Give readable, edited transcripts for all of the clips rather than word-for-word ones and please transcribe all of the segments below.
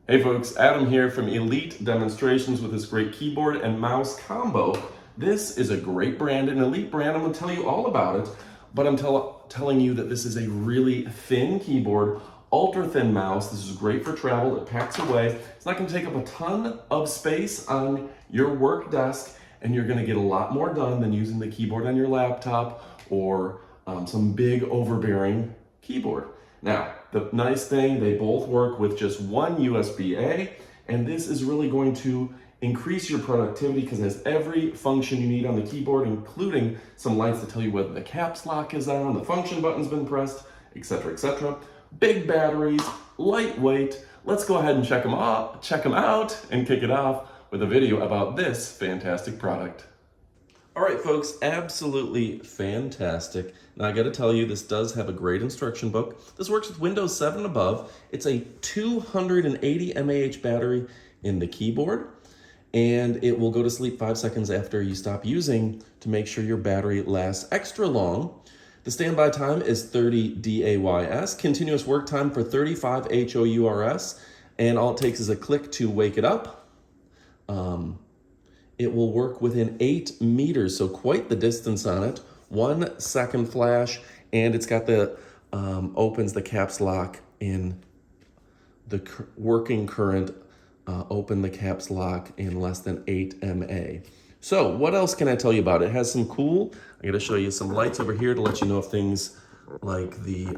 Hey folks, Adam here from Elite Demonstrations with this great keyboard and mouse combo. This is a great brand, an elite brand. I'm going to tell you all about it, but I'm telling you that this is a really thin keyboard, ultra thin mouse. This is great for travel. It packs away. It's not going to take up a ton of space on your work desk, and you're going to get a lot more done than using the keyboard on your laptop or some big overbearing keyboard. Now, the nice thing, they both work with just one USB-A, and this is really going to increase your productivity because it has every function you need on the keyboard, including some lights to tell you whether the caps lock is on, the function button's been pressed, etc., etc. Big batteries, lightweight. Let's go ahead and check them out, and kick it off with a video about this fantastic product. All right, folks, absolutely fantastic. Now, I got to tell you, this does have a great instruction book. This works with Windows 7 and above. It's a 280 mAh battery in the keyboard, and it will go to sleep 5 seconds after you stop using to make sure your battery lasts extra long. The standby time is 30 DAYS, continuous work time for 35 HOURS, and all it takes is a click to wake it up. It will work within 8 meters, so quite the distance on it. 1 second flash, and it's got the opens the caps lock in the working current. Open the caps lock in less than 8 mA. So what else can I tell you about it? It has some cool. I got to show you some lights over here to let you know if things like the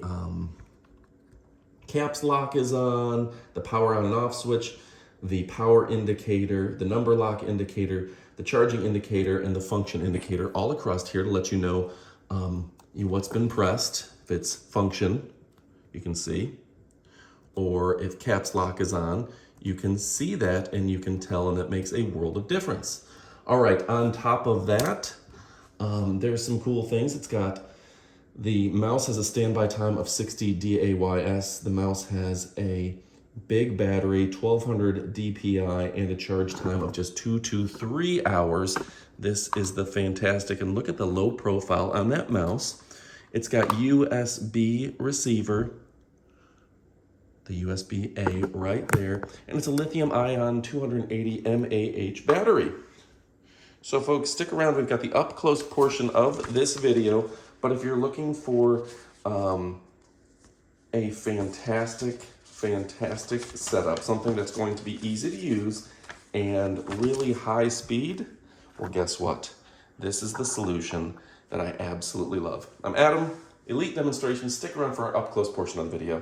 caps lock is on, the power on and off switch, the power indicator, the number lock indicator, the charging indicator, and the function indicator all across here to let you know what's been pressed, if it's function, you can see, or if caps lock is on, you can see that and you can tell, and that makes a world of difference. All right, on top of that, there's some cool things. It's got, the mouse has a standby time of 60 DAYS. The mouse has a big battery, 1200 DPI, and a charge time of just 2 to 3 hours. This is the fantastic, and look at the low profile on that mouse. It's got USB receiver, the USB-A right there, and it's a lithium ion 280 mAh battery. So folks, stick around. We've got the up close portion of this video, but if you're looking for a fantastic setup, something that's going to be easy to use and really high speed, well, guess what? This is the solution that I absolutely love. I'm Adam, Elite Demonstrations. Stick around for our up close portion of the video.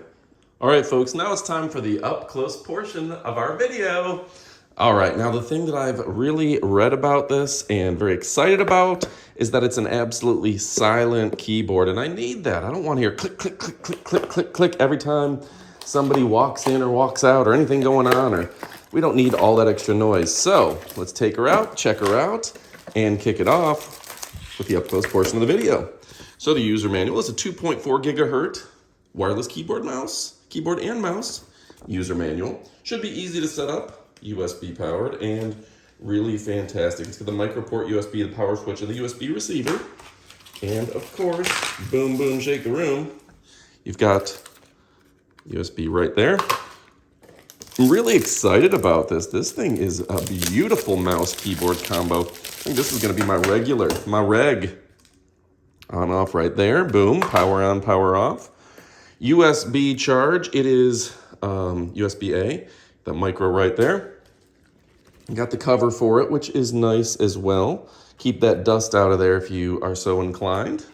All right, folks, now it's time for the up close portion of our video. All right, now the thing that I've really read about this and very excited about is that it's an absolutely silent keyboard, and I need that. I don't want to hear click, click, click, click, click, click, click every time somebody walks in or walks out or anything going on, or we don't need all that extra noise. So let's take her out, check her out, and kick it off with the up close portion of the video. So the user manual is a 2.4 gigahertz wireless keyboard and mouse user manual. Should be easy to set up, USB powered, and really fantastic. It's got the micro port USB, the power switch, and the USB receiver. And of course, boom, boom, shake the room. You've got USB right there. I'm really excited about this. This thing is a beautiful mouse keyboard combo. I think this is going to be my reg. On off right there. Boom, power on, power off. USB charge. It is USB-A. The micro right there. Got the cover for it, which is nice as well. Keep that dust out of there if you are so inclined.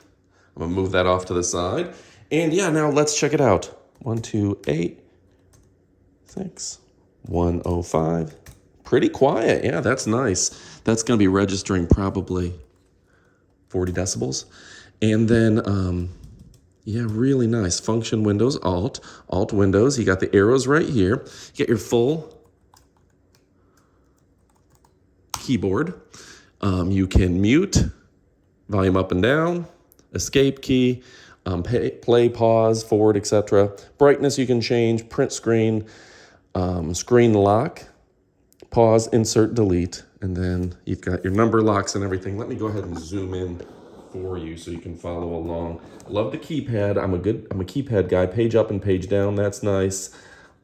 I'm going to move that off to the side. And yeah, now let's check it out. 128, 6, 105. Pretty quiet. Yeah, that's nice. That's going to be registering probably 40 decibels. And then, yeah, really nice. Function Windows, Alt Windows. You got the arrows right here. You get your full keyboard. You can mute, volume up and down, escape key, play, pause, forward, etc. Brightness you can change, print screen, screen lock, pause, insert, delete, and then you've got your number locks and everything. Let me go ahead and zoom in for you so you can follow along. Love the keypad. I'm a keypad guy. Page up and page down. That's nice.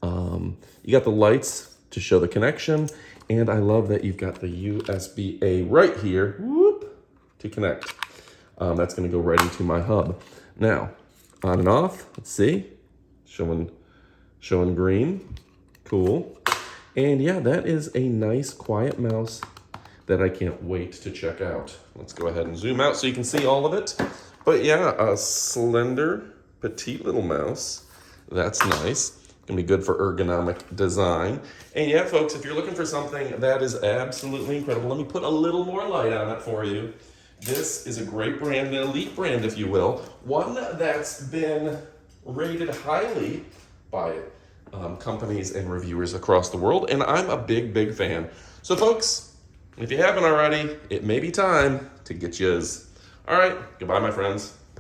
You got the lights to show the connection, and I love that you've got the USB-A right here, whoop, to connect. That's gonna go right into my hub. Now, on and off, let's see, showing green, cool. And yeah, that is a nice quiet mouse that I can't wait to check out. Let's go ahead and zoom out so you can see all of it. But yeah, a slender, petite little mouse. That's nice. Gonna be good for ergonomic design. And yeah, folks, if you're looking for something that is absolutely incredible, let me put a little more light on it for you. This is a great brand, an elite brand, if you will. One that's been rated highly by companies and reviewers across the world, and I'm a big, big fan. So folks, if you haven't already, it may be time to get yours. All right, goodbye, my friends.